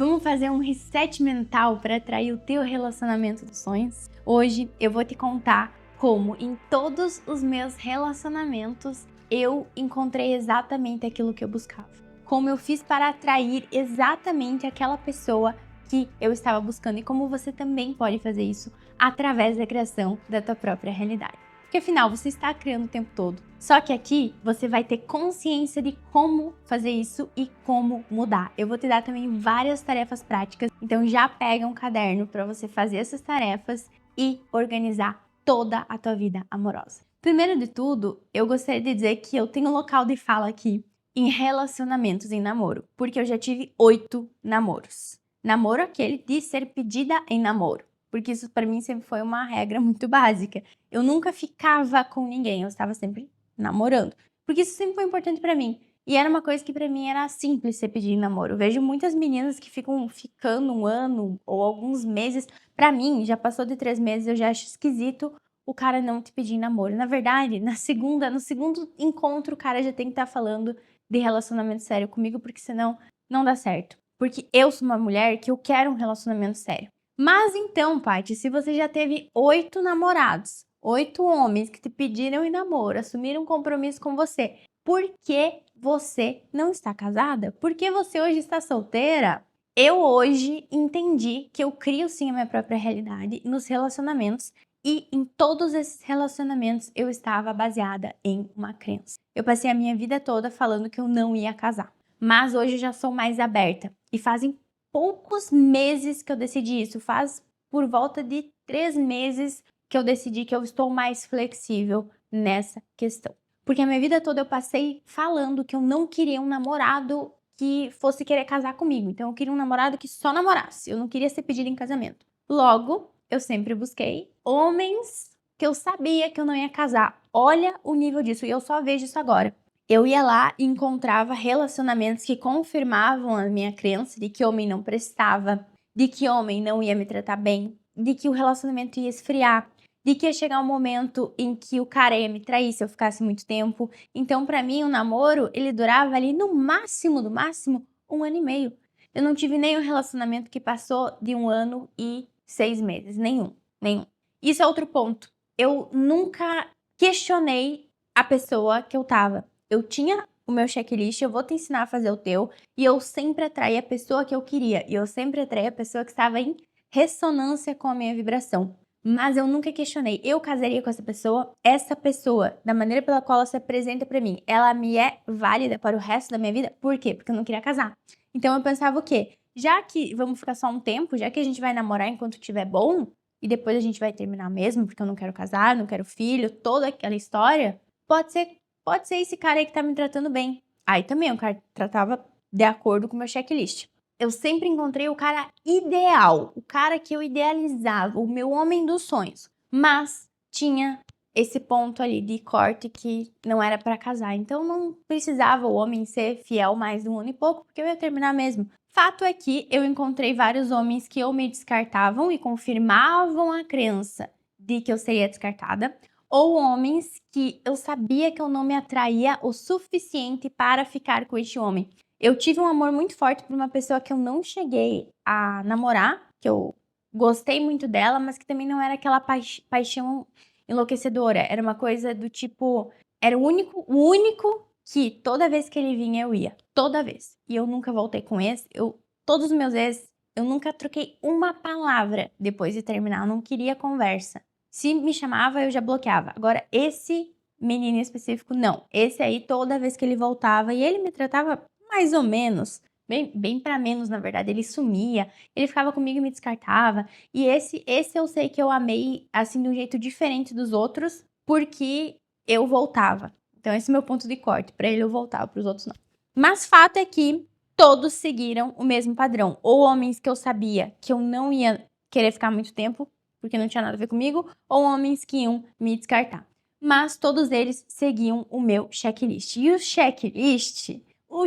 Vamos fazer um reset mental para atrair o teu relacionamento dos sonhos? Hoje eu vou te contar como em todos os meus relacionamentos eu encontrei exatamente aquilo que eu buscava. Como eu fiz para atrair exatamente aquela pessoa que eu estava buscando e como você também pode fazer isso através da criação da tua própria realidade. Porque afinal você está criando o tempo todo. Só que aqui você vai ter consciência de como fazer isso e como mudar. Eu vou te dar também várias tarefas práticas, então já pega um caderno para você fazer essas tarefas e organizar toda a tua vida amorosa. Primeiro de tudo, eu gostaria de dizer que eu tenho um local de fala aqui em relacionamentos, em namoro, porque eu já tive 8 namoros. Namoro aquele de ser pedida em namoro, porque isso para mim sempre foi uma regra muito básica. Eu nunca ficava com ninguém, eu estava sempre namorando, porque isso sempre foi importante para mim. E era uma coisa que para mim era simples ser pedir em namoro. Eu vejo muitas meninas que ficam ficando um ano ou alguns meses. Para mim, já passou de 3 meses, eu já acho esquisito o cara não te pedir em namoro. Na verdade, no segundo encontro, o cara já tem que estar falando de relacionamento sério comigo, porque senão não dá certo. Porque eu sou uma mulher que eu quero um relacionamento sério. Mas então, Paty, se você já teve 8 namorados, 8 homens que te pediram em namoro, assumiram um compromisso com você, por que você não está casada? Por que você hoje está solteira? Eu hoje entendi que eu crio sim a minha própria realidade nos relacionamentos e em todos esses relacionamentos eu estava baseada em uma crença. Eu passei a minha vida toda falando que eu não ia casar, mas hoje eu já sou mais aberta e fazem poucos meses que eu decidi isso, faz por volta de 3 meses que eu decidi que eu estou mais flexível nessa questão. Porque a minha vida toda eu passei falando que eu não queria um namorado que fosse querer casar comigo. Então eu queria um namorado que só namorasse, eu não queria ser pedida em casamento. Logo, eu sempre busquei homens que eu sabia que eu não ia casar. Olha o nível disso, e eu só vejo isso agora. Eu ia lá e encontrava relacionamentos que confirmavam a minha crença de que homem não prestava, de que homem não ia me tratar bem, de que o relacionamento ia esfriar, de que ia chegar um momento em que o cara ia me trair se eu ficasse muito tempo. Então, pra mim, o namoro, ele durava ali no máximo, do máximo, 1 ano e meio. Eu não tive nenhum relacionamento que passou de 1 ano e 6 meses. Nenhum. Isso é outro ponto. Eu nunca questionei a pessoa que eu tava. Eu tinha o meu checklist, eu vou te ensinar a fazer o teu, e eu sempre atraí a pessoa que eu queria, e eu sempre atraí a pessoa que estava em ressonância com a minha vibração. Mas eu nunca questionei, eu casaria com essa pessoa, da maneira pela qual ela se apresenta pra mim, ela me é válida para o resto da minha vida? Por quê? Porque eu não queria casar. Então eu pensava o quê? Já que vamos ficar só um tempo, já que a gente vai namorar enquanto estiver bom, e depois a gente vai terminar mesmo, porque eu não quero casar, não quero filho, toda aquela história, pode ser esse cara aí que tá me tratando bem. Aí também o cara tratava de acordo com o meu checklist. Eu sempre encontrei o cara ideal, o cara que eu idealizava, o meu homem dos sonhos. Mas tinha esse ponto ali de corte que não era pra casar. Então não precisava o homem ser fiel mais de 1 ano e pouco, porque eu ia terminar mesmo. Fato é que eu encontrei vários homens que ou me descartavam e confirmavam a crença de que eu seria descartada, ou homens que eu sabia que eu não me atraía o suficiente para ficar com este homem. Eu tive um amor muito forte por uma pessoa que eu não cheguei a namorar, que eu gostei muito dela, mas que também não era aquela paixão enlouquecedora. Era uma coisa do tipo, era o único que toda vez que ele vinha eu ia, toda vez. E eu nunca voltei com esse, todos os meus ex, eu nunca troquei uma palavra depois de terminar, eu não queria conversa. Se me chamava, eu já bloqueava. Agora, esse menino em específico, não. Esse aí, toda vez que ele voltava, e ele me tratava mais ou menos, bem pra menos, na verdade. Ele sumia, ele ficava comigo e me descartava. E esse eu sei que eu amei, assim, de um jeito diferente dos outros, porque eu voltava. Então, esse é o meu ponto de corte. Pra ele eu voltava, pros outros não. Mas fato é que todos seguiram o mesmo padrão. Ou homens que eu sabia que eu não ia querer ficar muito tempo, porque não tinha nada a ver comigo, ou homens que iam me descartar. Mas todos eles seguiam o meu checklist. E o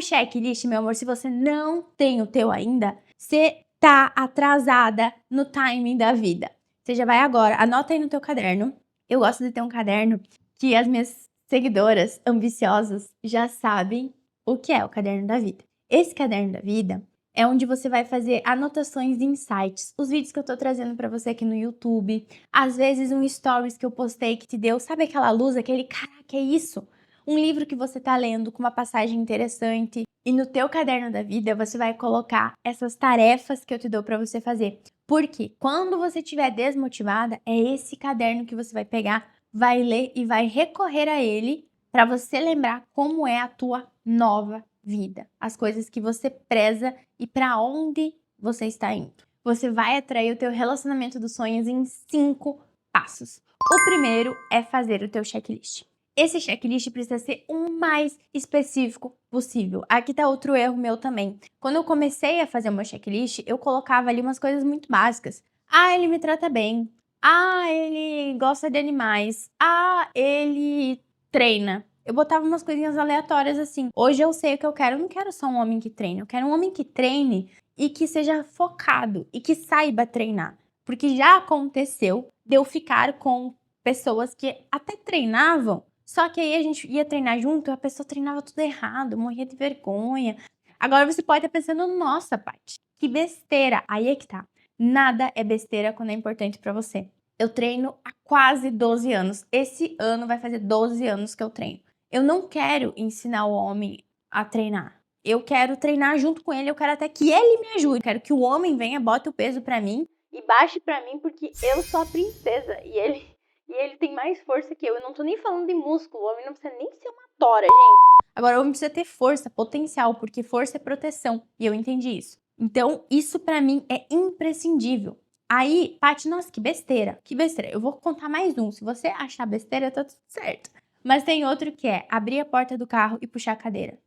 checklist, meu amor, se você não tem o teu ainda, você tá atrasada no timing da vida. Você já vai agora, anota aí no teu caderno. Eu gosto de ter um caderno que as minhas seguidoras ambiciosas já sabem o que é o caderno da vida. Esse caderno da vida, é onde você vai fazer anotações e insights. Os vídeos que eu tô trazendo pra você aqui no YouTube, às vezes um stories que eu postei que te deu, sabe aquela luz, aquele caraca, é isso? Um livro que você tá lendo com uma passagem interessante. E no teu caderno da vida, você vai colocar essas tarefas que eu te dou pra você fazer. Porque quando você estiver desmotivada, é esse caderno que você vai pegar, vai ler e vai recorrer a ele para você lembrar como é a tua nova vida, as coisas que você preza e para onde você está indo. Você vai atrair o teu relacionamento dos sonhos em 5 passos. O primeiro é fazer o teu checklist. Esse checklist precisa ser o mais específico possível. Aqui tá outro erro meu também. Quando eu comecei a fazer o meu checklist, eu colocava ali umas coisas muito básicas. Ah, ele me trata bem. Ah, ele gosta de animais. Ah, ele treina. Eu botava umas coisinhas aleatórias assim. Hoje eu sei o que eu quero. Eu não quero só um homem que treine. Eu quero um homem que treine e que seja focado e que saiba treinar. Porque já aconteceu de eu ficar com pessoas que até treinavam, só que aí a gente ia treinar junto e a pessoa treinava tudo errado, morria de vergonha. Agora você pode estar pensando, nossa, Paty, que besteira. Aí é que tá. Nada é besteira quando é importante pra você. Eu treino há quase 12 anos. Esse ano vai fazer 12 anos que eu treino. Eu não quero ensinar o homem a treinar. Eu quero treinar junto com ele, eu quero até que ele me ajude. Eu quero que o homem venha, bote o peso pra mim e baixe pra mim, porque eu sou a princesa e ele tem mais força que eu. Eu não tô nem falando de músculo, o homem não precisa nem ser uma tora, gente. Agora, o homem precisa ter força, potencial, porque força é proteção. E eu entendi isso. Então, isso pra mim é imprescindível. Aí, Paty, nossa, que besteira, que besteira. Eu vou contar mais um. Se você achar besteira, tá tudo certo. Mas tem outro que é abrir a porta do carro e puxar a cadeira.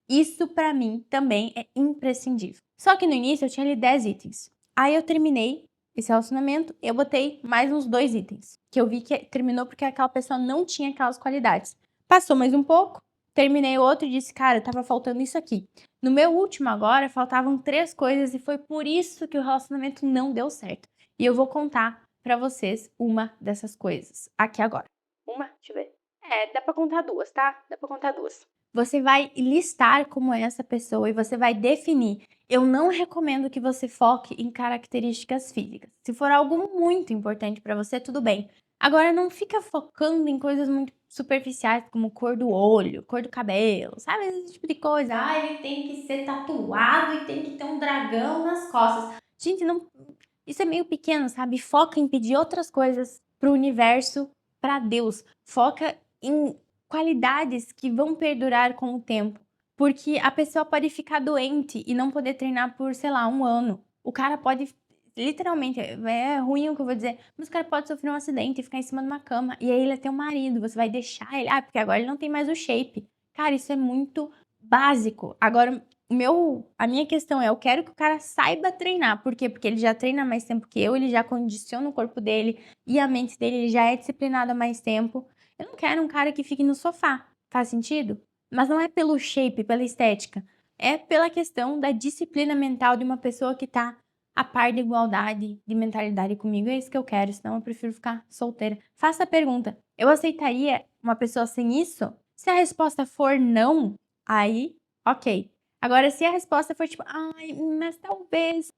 Isso pra mim também é imprescindível. Só que no início eu tinha ali 10 itens. Aí eu terminei esse relacionamento, eu botei mais uns 2 itens, que eu vi que terminou porque aquela pessoa não tinha aquelas qualidades. Passou mais um pouco, terminei o outro e disse, cara, tava faltando isso aqui. No meu último agora, faltavam 3 coisas e foi por isso que o relacionamento não deu certo. E eu vou contar pra vocês uma dessas coisas aqui agora. Uma? Deixa eu ver. Dá pra contar 2, tá? Dá pra contar 2. Você vai listar como é essa pessoa e você vai definir. Eu não recomendo que você foque em características físicas. Se for algo muito importante para você, tudo bem. Agora, não fica focando em coisas muito superficiais, como cor do olho, cor do cabelo, sabe? Esse tipo de coisa. Ah, ele tem que ser tatuado e tem que ter um dragão nas costas. Gente, não. Isso é meio pequeno, sabe? Foca em pedir outras coisas pro universo, para Deus. Foca em qualidades que vão perdurar com o tempo. Porque a pessoa pode ficar doente e não poder treinar por, sei lá, 1 ano. O cara pode, literalmente, é ruim o que eu vou dizer, mas o cara pode sofrer um acidente e ficar em cima de uma cama. E aí ele é teu marido, você vai deixar ele. Ah, porque agora ele não tem mais o shape. Cara, isso é muito básico. Agora, a minha questão é, eu quero que o cara saiba treinar. Por quê? Porque ele já treina mais tempo que eu, ele já condiciona o corpo dele e a mente dele, ele já é disciplinado há mais tempo. Eu não quero um cara que fique no sofá. Faz sentido? Mas não é pelo shape, pela estética. É pela questão da disciplina mental de uma pessoa que tá a par de igualdade de mentalidade comigo. É isso que eu quero, senão eu prefiro ficar solteira. Faça a pergunta. Eu aceitaria uma pessoa sem isso? Se a resposta for não, aí, ok. Agora, se a resposta for tipo, ai, mas talvez.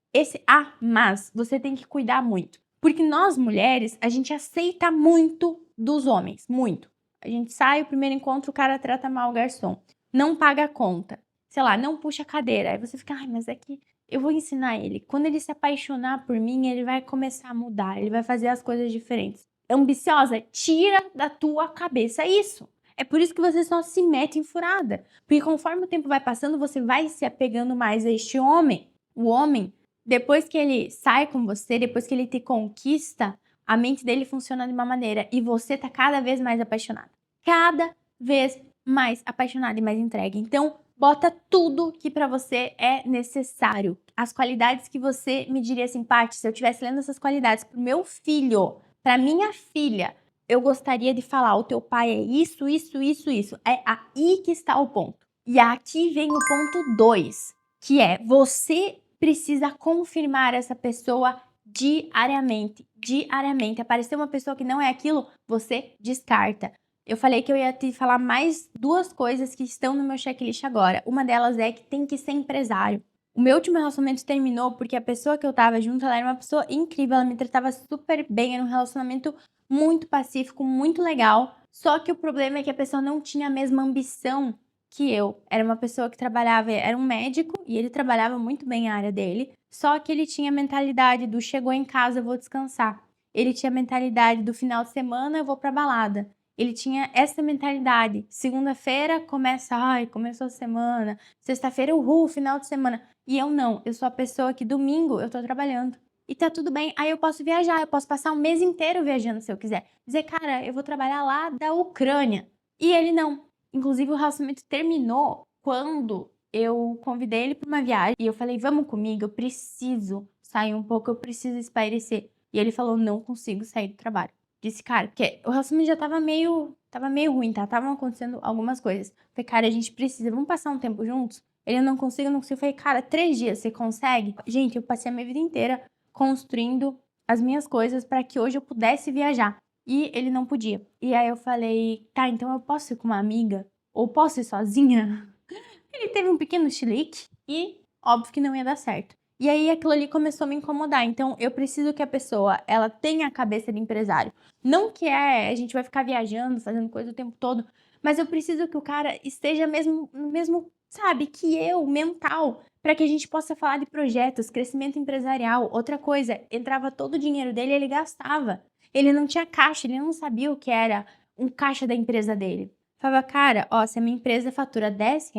Mas, você tem que cuidar muito. Porque nós, mulheres, a gente aceita muito dos homens, muito. A gente sai, o primeiro encontro, o cara trata mal o garçom. Não paga a conta. Sei lá, não puxa a cadeira. Aí você fica, ai, mas é que eu vou ensinar ele. Quando ele se apaixonar por mim, ele vai começar a mudar, ele vai fazer as coisas diferentes. Ambiciosa, tira da tua cabeça isso. É por isso que você só se mete em furada. Porque conforme o tempo vai passando, você vai se apegando mais a este homem. O homem, depois que ele sai com você, depois que ele te conquista, a mente dele funciona de uma maneira e você tá cada vez mais apaixonada. Cada vez mais apaixonada e mais entregue. Então, bota tudo que pra você é necessário. As qualidades que você me diria assim, Paty, se eu estivesse lendo essas qualidades pro meu filho, pra minha filha, eu gostaria de falar, o teu pai é isso, isso, isso, isso. É aí que está o ponto. E aqui vem o ponto 2, que é você precisa confirmar essa pessoa diariamente. Diariamente. Aparecer uma pessoa que não é aquilo, você descarta. Eu falei que eu ia te falar mais 2 coisas que estão no meu checklist agora. Uma delas é que tem que ser empresário. O meu último relacionamento terminou porque a pessoa que eu tava junto, ela era uma pessoa incrível, ela me tratava super bem, era um relacionamento muito pacífico, muito legal. Só que o problema é que a pessoa não tinha a mesma ambição que eu. Era uma pessoa que trabalhava, era um médico e ele trabalhava muito bem a área dele. Só que ele tinha a mentalidade do chegou em casa, eu vou descansar. Ele tinha a mentalidade do final de semana, eu vou pra balada. Ele tinha essa mentalidade. Segunda-feira começa, ai, começou a semana. Sexta-feira, uhul, final de semana. E eu não, eu sou a pessoa que domingo eu tô trabalhando. E tá tudo bem, aí eu posso viajar, eu posso passar um mês inteiro viajando se eu quiser. Dizer, cara, eu vou trabalhar lá da Ucrânia. E ele não. Inclusive, o relacionamento terminou quando eu convidei ele pra uma viagem. E eu falei, vamos comigo, eu preciso sair um pouco, eu preciso espairecer. E ele falou, não consigo sair do trabalho. Disse, cara, porque o relacionamento já tava meio ruim, tá? Estavam acontecendo algumas coisas. Falei, cara, a gente precisa, vamos passar um tempo juntos? Ele não consigo, não consigo. Eu falei, cara, 3 dias, você consegue? Gente, eu passei a minha vida inteira construindo as minhas coisas para que hoje eu pudesse viajar. E ele não podia. E aí eu falei, tá, então eu posso ir com uma amiga? Ou posso ir sozinha? Ele teve um pequeno chilique e óbvio que não ia dar certo. E aí aquilo ali começou a me incomodar. Então eu preciso que a pessoa, ela tenha a cabeça de empresário. Não que a gente vai ficar viajando, fazendo coisa o tempo todo, mas eu preciso que o cara esteja mesmo no mesmo, sabe, que eu, mental, para que a gente possa falar de projetos, crescimento empresarial. Outra coisa, entrava todo o dinheiro dele, ele gastava. Ele não tinha caixa, ele não sabia o que era um caixa da empresa dele. Falava, cara, ó, se a minha empresa fatura R$ 10,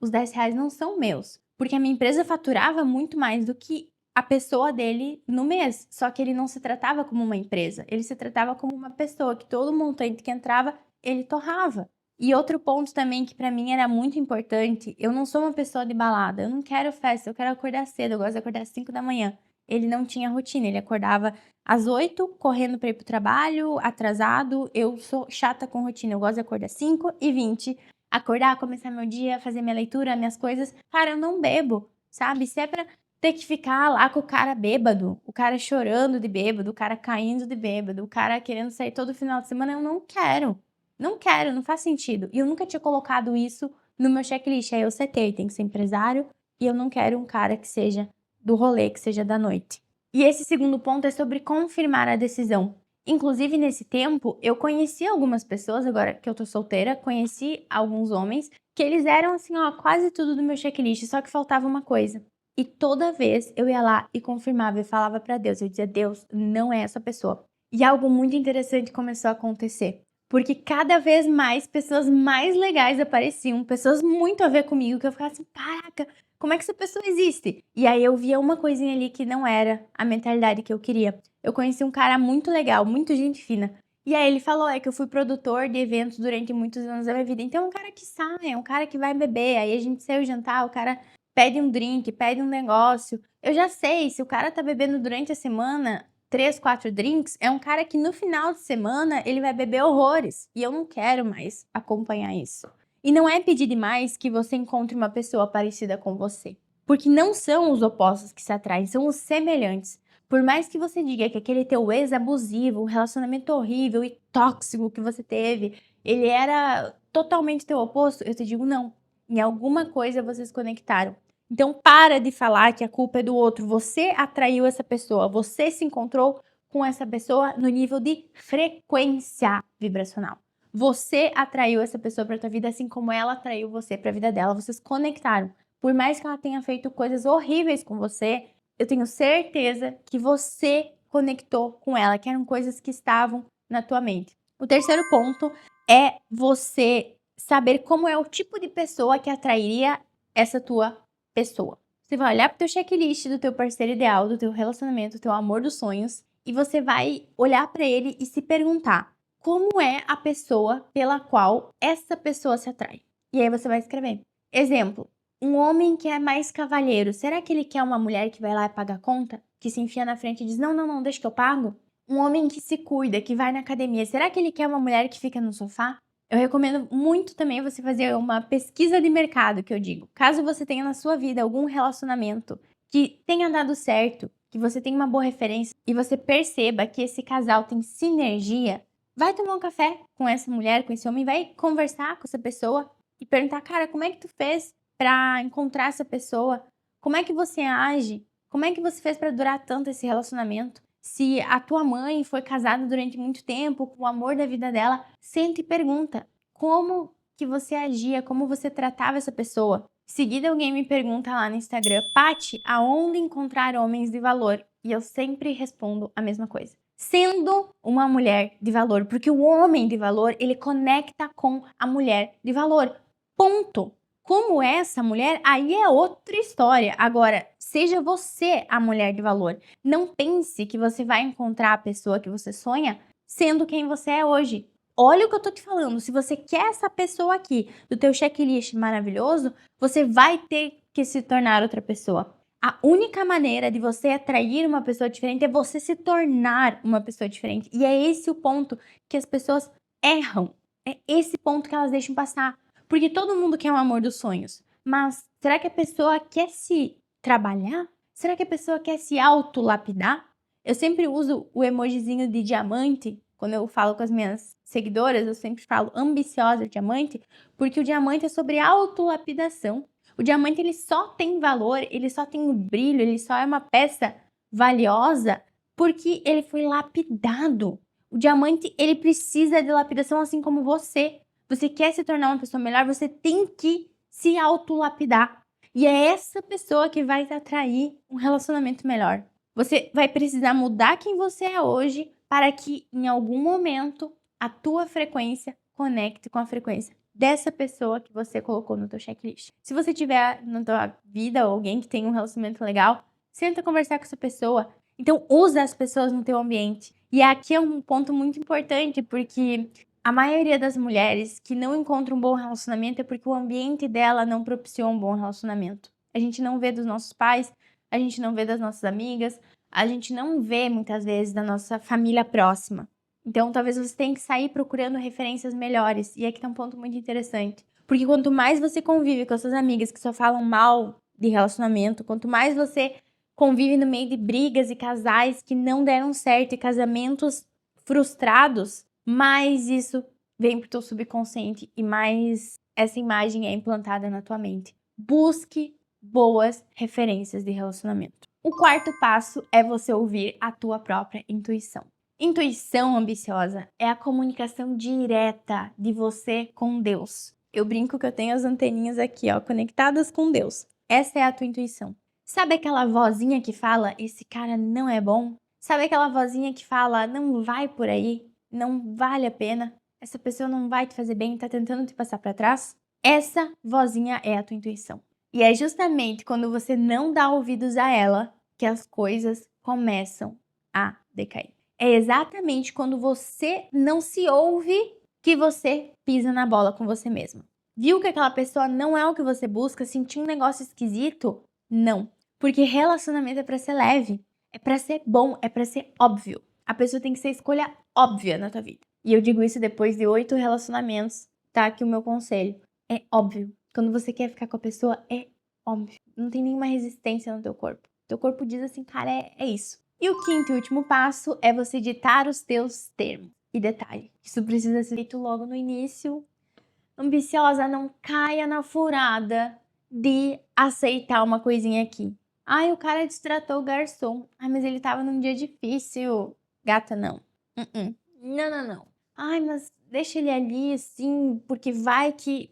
os R$ 10 não são meus. Porque a minha empresa faturava muito mais do que a pessoa dele no mês. Só que ele não se tratava como uma empresa. Ele se tratava como uma pessoa que todo montante que entrava, ele torrava. E outro ponto também que pra mim era muito importante, eu não sou uma pessoa de balada, eu não quero festa, eu quero acordar cedo, eu gosto de acordar às 5 da manhã. Ele não tinha rotina, ele acordava às 8, correndo para ir pro trabalho, atrasado. Eu sou chata com rotina. Eu gosto de acordar 5h20, acordar, começar meu dia, fazer minha leitura, minhas coisas. Cara, eu não bebo, sabe? Se é pra ter que ficar lá com o cara bêbado, o cara chorando de bêbado, o cara caindo de bêbado, o cara querendo sair todo final de semana, eu não quero. Não quero, não faz sentido. E eu nunca tinha colocado isso no meu checklist. Aí eu setei, tem que ser empresário e eu não quero um cara que seja do rolê, que seja da noite. E esse segundo ponto é sobre confirmar a decisão. Inclusive, nesse tempo, eu conheci algumas pessoas, agora que eu tô solteira, conheci alguns homens, que eles eram assim, ó, quase tudo do meu checklist, só que faltava uma coisa. E toda vez eu ia lá e confirmava e falava pra Deus, eu dizia, Deus, não é essa pessoa. E algo muito interessante começou a acontecer. Porque cada vez mais pessoas mais legais apareciam, pessoas muito a ver comigo, que eu ficava assim, caraca, como é que essa pessoa existe? E aí eu via uma coisinha ali que não era a mentalidade que eu queria. Eu conheci um cara muito legal, muito gente fina. E aí ele falou, é que eu fui produtor de eventos durante muitos anos da minha vida. Então é um cara que sai, é um cara que vai beber. Aí a gente saiu jantar, o cara pede um drink, pede um negócio. Eu já sei, se o cara tá bebendo durante a semana 3, 4 drinks, é um cara que no final de semana ele vai beber horrores. E eu não quero mais acompanhar isso. E não é pedir demais que você encontre uma pessoa parecida com você. Porque não são os opostos que se atraem, são os semelhantes. Por mais que você diga que aquele teu ex abusivo, um relacionamento horrível e tóxico que você teve, ele era totalmente teu oposto, eu te digo não. Em alguma coisa vocês conectaram. Então para de falar que a culpa é do outro. Você atraiu essa pessoa, você se encontrou com essa pessoa no nível de frequência vibracional. Você atraiu essa pessoa para tua vida assim como ela atraiu você para a vida dela. Vocês conectaram. Por mais que ela tenha feito coisas horríveis com você, eu tenho certeza que você conectou com ela, que eram coisas que estavam na tua mente. O terceiro ponto é você saber como é o tipo de pessoa que atrairia essa tua pessoa. Você vai olhar pro teu checklist do teu parceiro ideal, do teu relacionamento, do teu amor dos sonhos, e você vai olhar para ele e se perguntar: como é a pessoa pela qual essa pessoa se atrai? E aí você vai escrever. Exemplo: um homem que é mais cavalheiro, será que ele quer uma mulher que vai lá e paga a conta? Que se enfia na frente e diz: não, não, não, deixa que eu pago? Um homem que se cuida, que vai na academia, será que ele quer uma mulher que fica no sofá? Eu recomendo muito também você fazer uma pesquisa de mercado, que eu digo. Caso você tenha na sua vida algum relacionamento que tenha dado certo, que você tenha uma boa referência e você perceba que esse casal tem sinergia, vai tomar um café com essa mulher, com esse homem, vai conversar com essa pessoa e perguntar, cara, como é que tu fez pra encontrar essa pessoa? Como é que você age? Como é que você fez para durar tanto esse relacionamento? Se a tua mãe foi casada durante muito tempo com o amor da vida dela, senta e pergunta como que você agia, como você tratava essa pessoa. Em seguida, alguém me pergunta lá no Instagram, Paty, aonde encontrar homens de valor? E eu sempre respondo a mesma coisa. Sendo uma mulher de valor, porque o homem de valor, ele conecta com a mulher de valor. Ponto. Como é essa mulher, aí é outra história. Agora, seja você a mulher de valor. Não pense que você vai encontrar a pessoa que você sonha sendo quem você é hoje. Olha o que eu tô te falando. Se você quer essa pessoa aqui do teu checklist maravilhoso, você vai ter que se tornar outra pessoa. A única maneira de você atrair uma pessoa diferente é você se tornar uma pessoa diferente. E é esse o ponto que as pessoas erram. É esse ponto que elas deixam passar. Porque todo mundo quer o amor dos sonhos. Mas será que a pessoa quer se trabalhar? Será que a pessoa quer se autolapidar? Eu sempre uso o emojizinho de diamante. Quando eu falo com as minhas seguidoras, eu sempre falo ambiciosa diamante, porque o diamante é sobre autolapidação. O diamante ele só tem valor, ele só tem brilho, ele só é uma peça valiosa porque ele foi lapidado. O diamante ele precisa de lapidação assim como você. Você quer se tornar uma pessoa melhor, você tem que se autolapidar. E é essa pessoa que vai te atrair um relacionamento melhor. Você vai precisar mudar quem você é hoje para que em algum momento a tua frequência conecte com a frequência dessa pessoa que você colocou no teu checklist. Se você tiver na tua vida alguém que tem um relacionamento legal, senta conversar com essa pessoa. Então usa as pessoas no teu ambiente. E aqui é um ponto muito importante, porque a maioria das mulheres que não encontram um bom relacionamento é porque o ambiente dela não propiciou um bom relacionamento. A gente não vê dos nossos pais, a gente não vê das nossas amigas, a gente não vê muitas vezes da nossa família próxima. Então, talvez você tenha que sair procurando referências melhores. E aqui tá um ponto muito interessante. Porque quanto mais você convive com as suas amigas que só falam mal de relacionamento, quanto mais você convive no meio de brigas e casais que não deram certo e casamentos frustrados, mais isso vem pro teu subconsciente e mais essa imagem é implantada na tua mente. Busque boas referências de relacionamento. O quarto passo é você ouvir a tua própria intuição. Intuição ambiciosa é a comunicação direta de você com Deus. Eu brinco que eu tenho as anteninhas aqui, ó, conectadas com Deus. Essa é a tua intuição. Sabe aquela vozinha que fala, esse cara não é bom? Sabe aquela vozinha que fala, não vai por aí, não vale a pena, essa pessoa não vai te fazer bem, tá tentando te passar para trás? Essa vozinha é a tua intuição. E é justamente quando você não dá ouvidos a ela que as coisas começam a decair. É exatamente quando você não se ouve que você pisa na bola com você mesmo. Viu que aquela pessoa não é o que você busca? Sentiu um negócio esquisito? Não. Porque relacionamento é pra ser leve, é pra ser bom, é pra ser óbvio. A pessoa tem que ser escolha óbvia na tua vida. E eu digo isso depois de 8 relacionamentos, tá? Que o meu conselho é óbvio. Quando você quer ficar com a pessoa, é óbvio. Não tem nenhuma resistência no teu corpo. Teu corpo diz assim, cara, é isso. E o quinto e último passo é você ditar os teus termos. E detalhe, isso precisa ser feito logo no início. Ambiciosa, não caia na furada de aceitar uma coisinha aqui. Ai, o cara destratou o garçom. Ai, mas ele tava num dia difícil. Gata, não. Não, não, não. Ai, mas deixa ele ali assim, porque vai que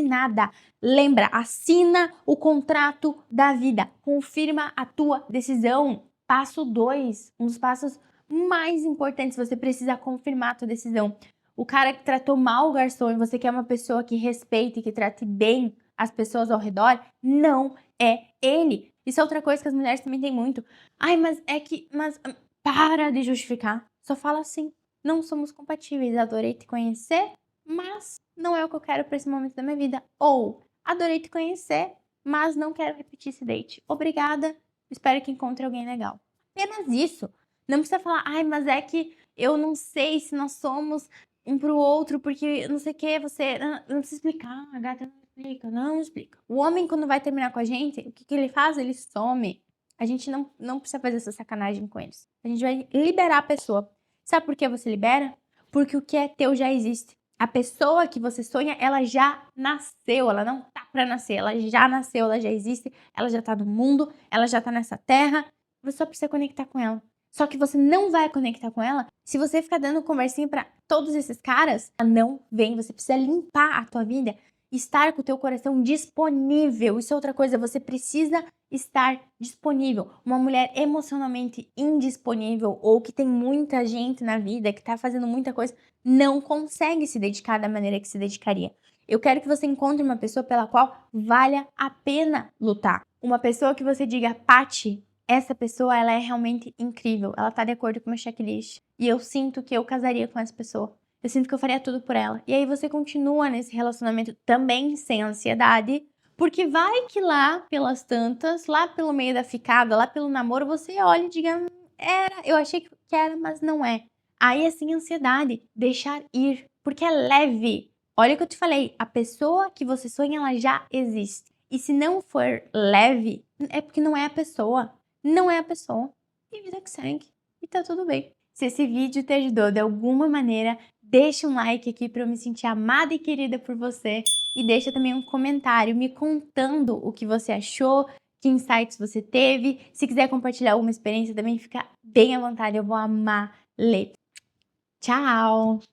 nada. Lembra, assina o contrato da vida. Confirma a tua decisão. Passo 2, um dos passos mais importantes, você precisa confirmar a tua decisão. O cara que tratou mal o garçom e você quer uma pessoa que respeite e que trate bem as pessoas ao redor, não é ele. Isso é outra coisa que as mulheres também têm muito. Ai, mas é que... para de justificar. Só fala assim. Não somos compatíveis. Adorei te conhecer, mas não é o que eu quero para esse momento da minha vida. Ou, adorei te conhecer, mas não quero repetir esse date. Obrigada. Espero que encontre alguém legal. Apenas isso. Não precisa falar, ai, mas é que eu não sei se nós somos um pro outro, porque não sei o que, você... Não precisa explicar, a gata não explica. O homem, quando vai terminar com a gente, o que ele faz? Ele some. A gente não precisa fazer essa sacanagem com eles. A gente vai liberar a pessoa. Sabe por que você libera? Porque o que é teu já existe. A pessoa que você sonha, ela já nasceu, ela não tá pra nascer, ela já nasceu, ela já existe, ela já tá no mundo, ela já tá nessa terra, você só precisa conectar com ela. Só que você não vai conectar com ela se você ficar dando conversinha pra todos esses caras. Ela não vem, você precisa limpar a tua vida, estar com o teu coração disponível. Isso é outra coisa, você precisa estar disponível. Uma mulher emocionalmente indisponível ou que tem muita gente na vida, que tá fazendo muita coisa, não consegue se dedicar da maneira que se dedicaria. Eu quero que você encontre uma pessoa pela qual valha a pena lutar. Uma pessoa que você diga, Paty, essa pessoa, ela é realmente incrível. Ela tá de acordo com o meu checklist. E eu sinto que eu casaria com essa pessoa. Eu sinto que eu faria tudo por ela. E aí você continua nesse relacionamento também sem ansiedade, porque vai que lá pelas tantas, lá pelo meio da ficada, lá pelo namoro, você olha e diga, eu achei que era, mas não é. Aí é sem ansiedade, deixar ir, porque é leve. Olha o que eu te falei, a pessoa que você sonha, ela já existe. E se não for leve, é porque não é a pessoa. Não é a pessoa. E vida que segue. E tá tudo bem. Se esse vídeo te ajudou de alguma maneira, deixa um like aqui para eu me sentir amada e querida por você. E deixa também um comentário me contando o que você achou, que insights você teve. Se quiser compartilhar alguma experiência também, fica bem à vontade. Eu vou amar ler. Tchau!